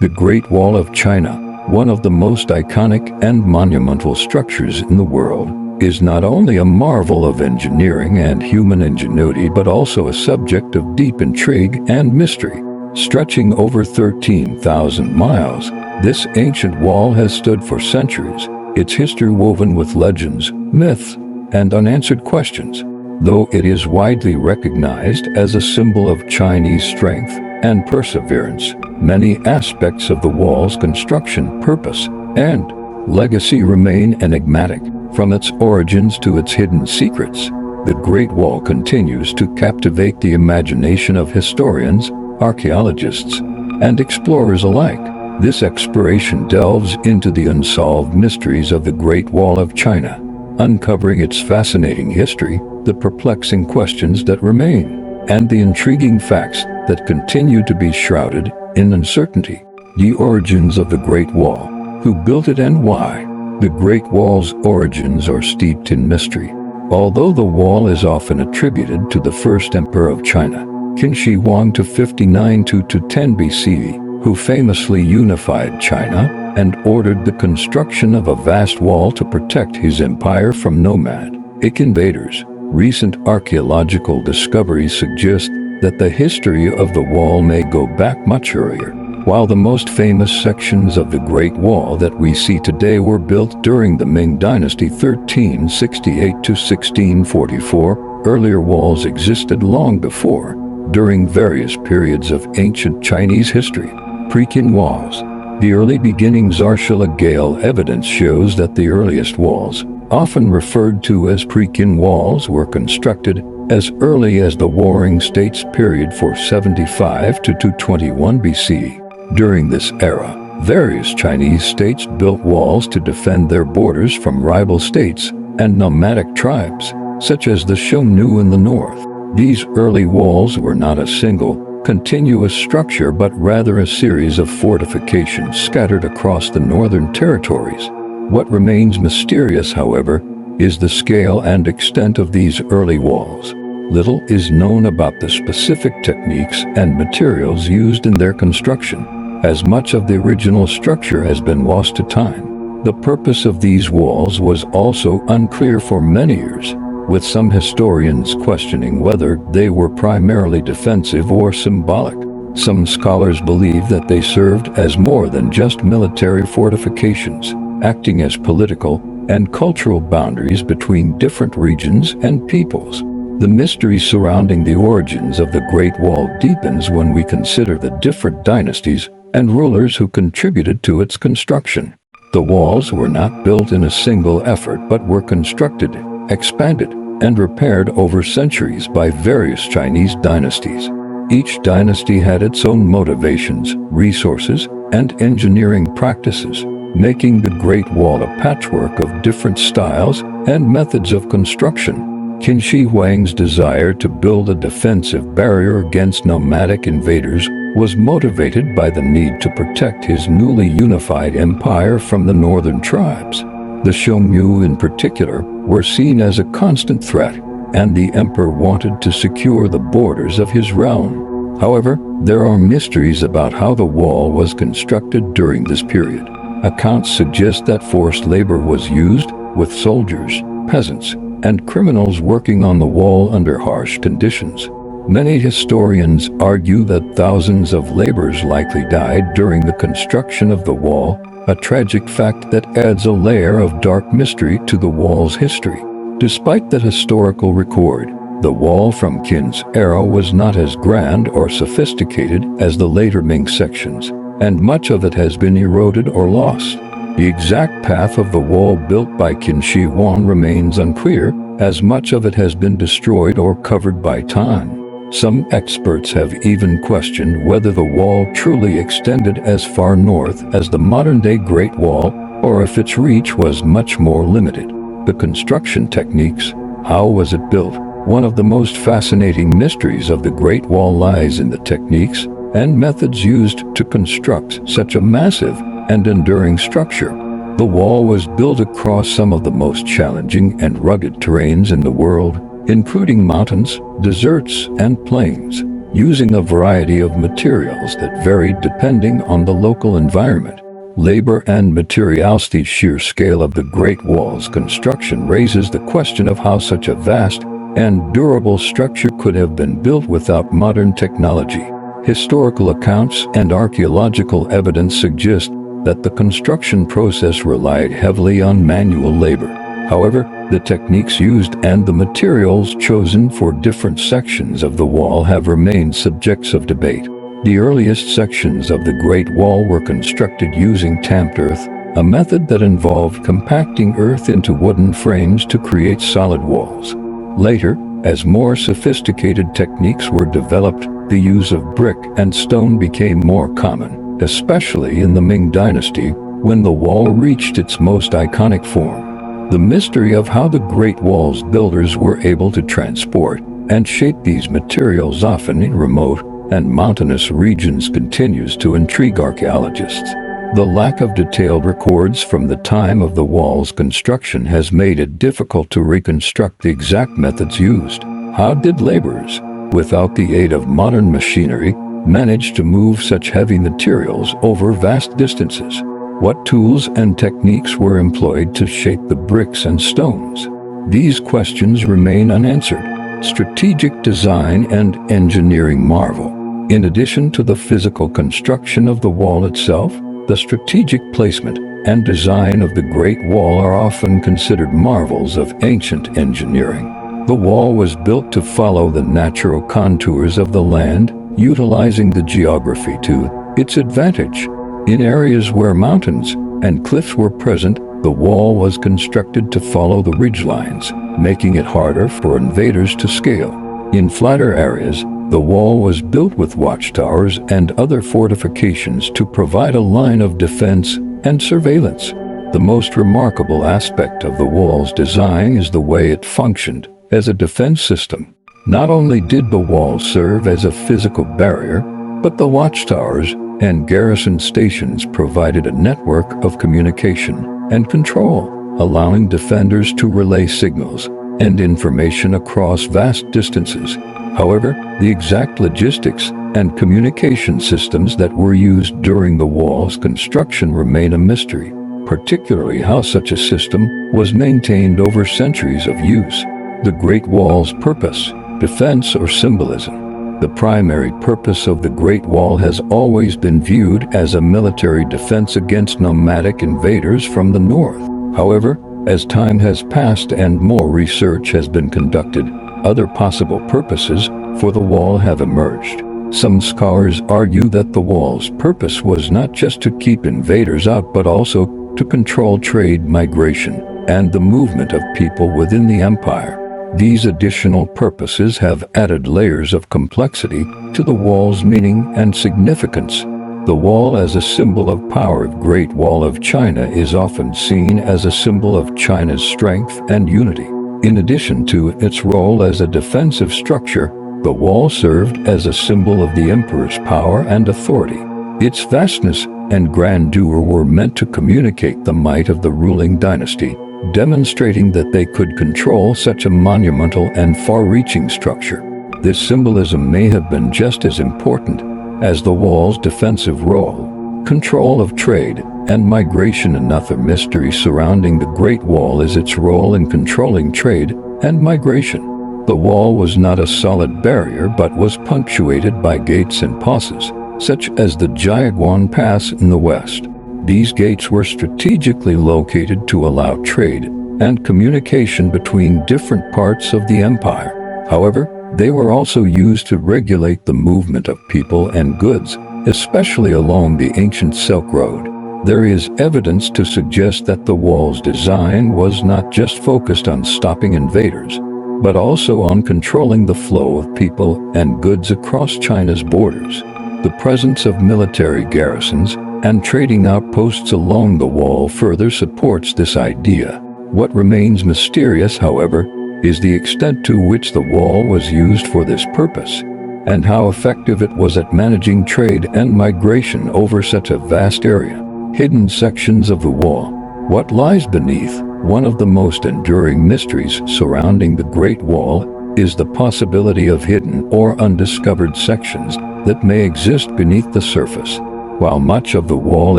The Great Wall of China, one of the most iconic and monumental structures in the world, is not only a marvel of engineering and human ingenuity but also a subject of deep intrigue and mystery. Stretching over 13,000 miles, this ancient wall has stood for centuries, its history woven with legends, myths, and unanswered questions. Though it is widely recognized as a symbol of Chinese strength and perseverance, many aspects of the wall's construction, purpose, and legacy remain enigmatic. From its origins to its hidden secrets, the Great Wall continues to captivate the imagination of historians, archaeologists, and explorers alike. This exploration delves into the unsolved mysteries of the Great Wall of China, uncovering its fascinating history, the perplexing questions that remain, and the intriguing facts that continue to be shrouded in uncertainty. The origins of the Great Wall. Who built it and why? The Great Wall's origins are steeped in mystery. Although the wall is often attributed to the first emperor of China, Qin Shi Huang to 59 to 10 BCE, who famously unified China and ordered the construction of a vast wall to protect his empire from nomadic invaders. Recent archaeological discoveries suggest that the history of the wall may go back much earlier. While the most famous sections of the Great Wall that we see today were built during the Ming Dynasty 1368 to 1644, earlier walls existed long before, during various periods of ancient Chinese history. Pre-Qin walls. The early beginnings. Archaeological evidence shows that the earliest walls, often referred to as pre-Qin walls, were constructed as early as the Warring States period 475 to 221 BC. During this era, various Chinese states built walls to defend their borders from rival states and nomadic tribes, such as the Xiongnu in the north. These early walls were not a single, continuous structure but rather a series of fortifications scattered across the northern territories. What remains mysterious, however, is the scale and extent of these early walls. Little is known about the specific techniques and materials used in their construction, as much of the original structure has been lost to time. The purpose of these walls was also unclear for many years, with some historians questioning whether they were primarily defensive or symbolic. Some scholars believe that they served as more than just military fortifications, acting as political and cultural boundaries between different regions and peoples. The mystery surrounding the origins of the Great Wall deepens when we consider the different dynasties and rulers who contributed to its construction. The walls were not built in a single effort but were constructed, expanded, and repaired over centuries by various Chinese dynasties. Each dynasty had its own motivations, resources, and engineering practices, making the Great Wall a patchwork of different styles and methods of construction. Qin Shi Huang's desire to build a defensive barrier against nomadic invaders was motivated by the need to protect his newly unified empire from the northern tribes. The Xiongnu in particular were seen as a constant threat, and the emperor wanted to secure the borders of his realm. However, there are mysteries about how the wall was constructed during this period. Accounts suggest that forced labor was used, with soldiers, peasants, and criminals working on the wall under harsh conditions. Many historians argue that thousands of laborers likely died during the construction of the wall, a tragic fact that adds a layer of dark mystery to the wall's history. Despite that historical record, the wall from Qin's era was not as grand or sophisticated as the later Ming sections, and much of it has been eroded or lost. The exact path of the wall built by Qin Shi Huang remains unclear, as much of it has been destroyed or covered by time. Some experts have even questioned whether the wall truly extended as far north as the modern-day Great Wall, or if its reach was much more limited. The construction techniques. How was it built? One of the most fascinating mysteries of the Great Wall lies in the techniques and methods used to construct such a massive and enduring structure. The wall was built across some of the most challenging and rugged terrains in the world, including mountains, deserts, and plains. using a variety of materials that varied depending on the local environment, labor, and materials. The sheer scale of the Great Wall's construction raises the question of how such a vast and durable structure could have been built without modern technology. Historical accounts and archaeological evidence suggest that the construction process relied heavily on manual labor. However, the techniques used and the materials chosen for different sections of the wall have remained subjects of debate. The earliest sections of the Great Wall were constructed using tamped earth, a method that involved compacting earth into wooden frames to create solid walls. Later, as more sophisticated techniques were developed, the use of brick and stone became more common, especially in the Ming Dynasty, when the wall reached its most iconic form. The mystery of how the Great Wall's builders were able to transport and shape these materials, often in remote and mountainous regions, continues to intrigue archaeologists. The lack of detailed records from the time of the wall's construction has made it difficult to reconstruct the exact methods used. How did laborers, without the aid of modern machinery, manage to move such heavy materials over vast distances? What tools and techniques were employed to shape the bricks and stones? These questions remain unanswered. Strategic design and engineering marvel. In addition to the physical construction of the wall itself, the strategic placement and design of the Great Wall are often considered marvels of ancient engineering. The wall was built to follow the natural contours of the land, utilizing the geography to its advantage. In areas where mountains and cliffs were present, the wall was constructed to follow the ridgelines, making it harder for invaders to scale. In flatter areas, the wall was built with watchtowers and other fortifications to provide a line of defense and surveillance. The most remarkable aspect of the wall's design is the way it functioned as a defense system. Not only did the wall serve as a physical barrier, but the watchtowers and garrison stations provided a network of communication and control, allowing defenders to relay signals and information across vast distances. However, the exact logistics and communication systems that were used during the wall's construction remain a mystery, particularly how such a system was maintained over centuries of use. The Great Wall's purpose, defense, or symbolism. The primary purpose of the Great Wall has always been viewed as a military defense against nomadic invaders from the north. However, as time has passed and more research has been conducted, other possible purposes for the wall have emerged. Some scholars argue that the wall's purpose was not just to keep invaders out but also to control trade, migration, and the movement of people within the empire. These additional purposes have added layers of complexity to the wall's meaning and significance. The wall as a symbol of power. The Great Wall of China is often seen as a symbol of China's strength and unity. In addition to its role as a defensive structure, the wall served as a symbol of the emperor's power and authority. Its vastness and grandeur were meant to communicate the might of the ruling dynasty, demonstrating that they could control such a monumental and far-reaching structure. This symbolism may have been just as important as the wall's defensive role. Control of trade and migration. Another mystery surrounding the Great Wall is its role in controlling trade and migration. The wall was not a solid barrier but was punctuated by gates and passes, such as the Jiaguan Pass in the west. These gates were strategically located to allow trade and communication between different parts of the empire. However, they were also used to regulate the movement of people and goods, especially along the ancient Silk Road. There is evidence to suggest that the wall's design was not just focused on stopping invaders, but also on controlling the flow of people and goods across China's borders. The presence of military garrisons and trading outposts along the wall further supports this idea. What remains mysterious, however, is the extent to which the wall was used for this purpose, and how effective it was at managing trade and migration over such a vast area. Hidden sections of the wall. What lies beneath? One of the most enduring mysteries surrounding the Great Wall is the possibility of hidden or undiscovered sections that may exist beneath the surface. While much of the wall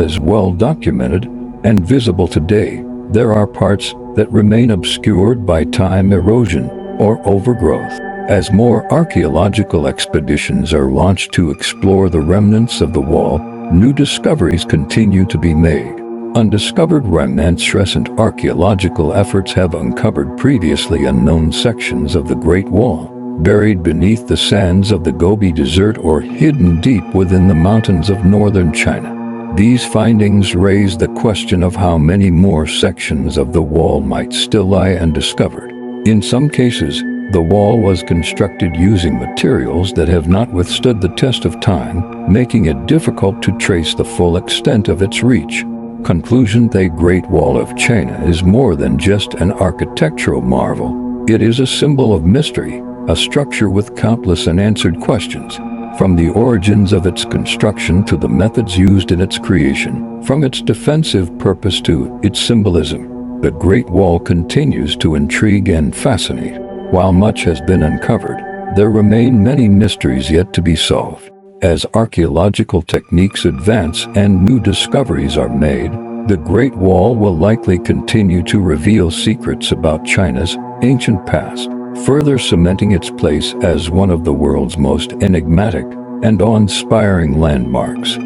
is well documented and visible today, there are parts that remain obscured by time erosion or overgrowth. As more archaeological expeditions are launched to explore the remnants of the wall, new discoveries continue to be made. Undiscovered remnants. Recent archaeological efforts have uncovered previously unknown sections of the Great Wall, buried beneath the sands of the Gobi Desert or hidden deep within the mountains of northern China. These findings raise the question of how many more sections of the wall might still lie undiscovered. In some cases, the wall was constructed using materials that have not withstood the test of time, making it difficult to trace the full extent of its reach. Conclusion: the Great Wall of China is more than just an architectural marvel. It is a symbol of mystery, a structure with countless unanswered questions. From the origins of its construction to the methods used in its creation, from its defensive purpose to its symbolism, the Great Wall continues to intrigue and fascinate. While much has been uncovered, there remain many mysteries yet to be solved. As archaeological techniques advance and new discoveries are made, the Great Wall will likely continue to reveal secrets about China's ancient past, further cementing its place as one of the world's most enigmatic and awe-inspiring landmarks.